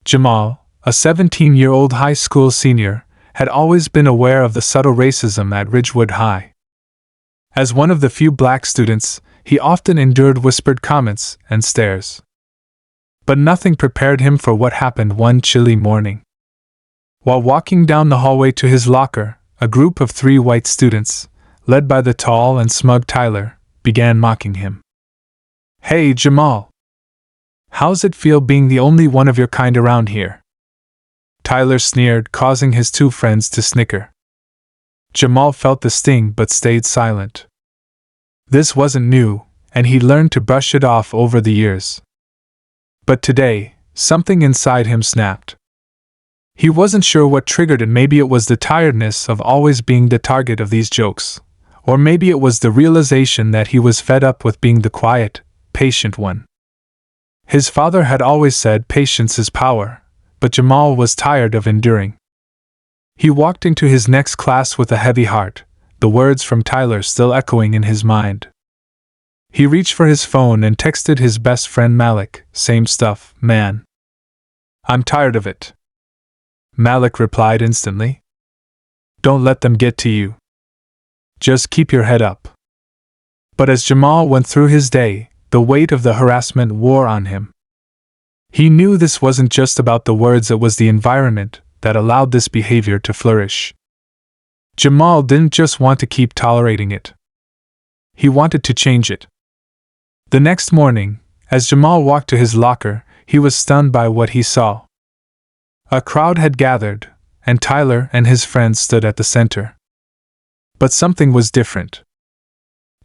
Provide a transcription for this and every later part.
Jamal, a 17-year-old high school senior, had always been aware of the subtle racism at Ridgewood High. As one of the few black students, he often endured whispered comments and stares. But nothing prepared him for what happened one chilly morning. While walking down the hallway to his locker, a group of 3 white students, led by the tall and smug Tyler, began mocking him. "Hey, Jamal! How's it feel being the only one of your kind around here?" Tyler sneered, causing his 2 friends to snicker. Jamal felt the sting but stayed silent. This wasn't new, and he learned to brush it off over the years. But today, something inside him snapped. He wasn't sure what triggered it. Maybe it was the tiredness of always being the target of these jokes, or maybe it was the realization that he was fed up with being the quiet, patient one. His father had always said patience is power, but Jamal was tired of enduring. He walked into his next class with a heavy heart, the words from Tyler still echoing in his mind. He reached for his phone and texted his best friend Malik, "Same stuff, man. I'm tired of it." Malik replied instantly. "Don't let them get to you. Just keep your head up." But as Jamal went through his day, the weight of the harassment wore on him. He knew this wasn't just about the words, it was the environment that allowed this behavior to flourish. Jamal didn't just want to keep tolerating it. He wanted to change it. The next morning, as Jamal walked to his locker, he was stunned by what he saw. A crowd had gathered, and Tyler and his friends stood at the center. But something was different.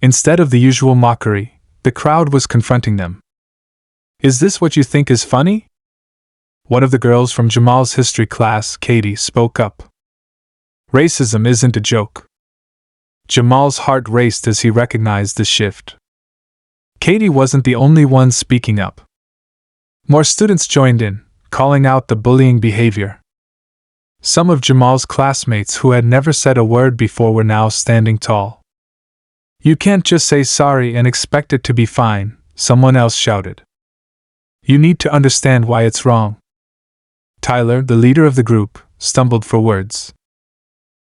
Instead of the usual mockery, the crowd was confronting them. "Is this what you think is funny?" One of the girls from Jamal's history class, Katie, spoke up. "Racism isn't a joke." Jamal's heart raced as he recognized the shift. Katie wasn't the only one speaking up. More students joined in, calling out the bullying behavior. Some of Jamal's classmates who had never said a word before were now standing tall. "You can't just say sorry and expect it to be fine," someone else shouted. "You need to understand why it's wrong." Tyler, the leader of the group, stumbled for words.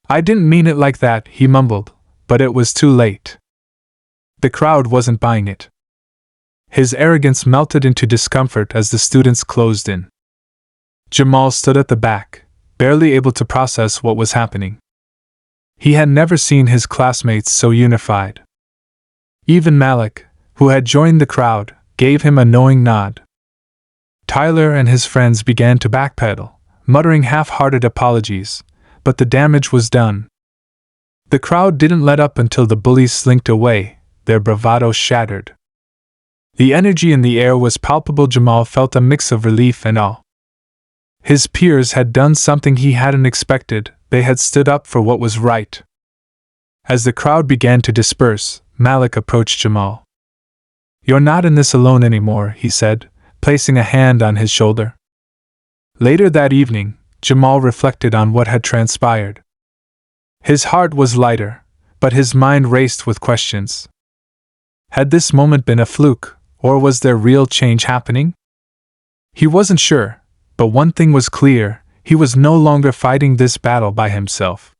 "I didn't mean it like that," he mumbled, but it was too late. The crowd wasn't buying it. His arrogance melted into discomfort as the students closed in. Jamal stood at the back, barely able to process what was happening. He had never seen his classmates so unified. Even Malik, who had joined the crowd, gave him a knowing nod. Tyler and his friends began to backpedal, muttering half-hearted apologies, but the damage was done. The crowd didn't let up until the bullies slinked away, their bravado shattered. The energy in the air was palpable. Jamal felt a mix of relief and awe. His peers had done something he hadn't expected, they had stood up for what was right. As the crowd began to disperse, Malik approached Jamal. "You're not in this alone anymore," he said, placing a hand on his shoulder. Later that evening, Jamal reflected on what had transpired. His heart was lighter, but his mind raced with questions. Had this moment been a fluke, or was there real change happening? He wasn't sure, but one thing was clear: he was no longer fighting this battle by himself.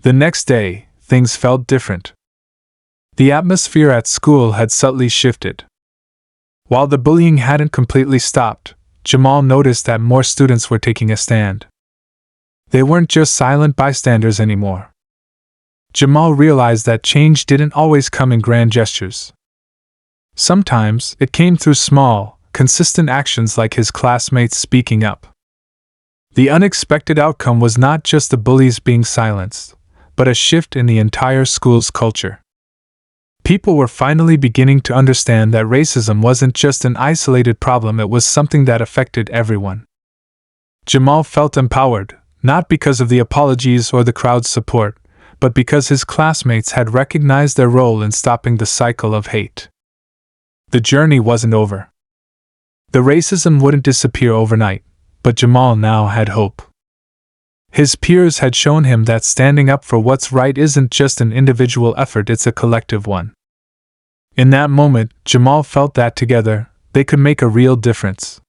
The next day, things felt different. The atmosphere at school had subtly shifted. While the bullying hadn't completely stopped, Jamal noticed that more students were taking a stand. They weren't just silent bystanders anymore. Jamal realized that change didn't always come in grand gestures. Sometimes, it came through small, consistent actions like his classmates speaking up. The unexpected outcome was not just the bullies being silenced, but a shift in the entire school's culture. People were finally beginning to understand that racism wasn't just an isolated problem, it was something that affected everyone. Jamal felt empowered, not because of the apologies or the crowd's support, but because his classmates had recognized their role in stopping the cycle of hate. The journey wasn't over. The racism wouldn't disappear overnight, but Jamal now had hope. His peers had shown him that standing up for what's right isn't just an individual effort, it's a collective one. In that moment, Jamal felt that together, they could make a real difference.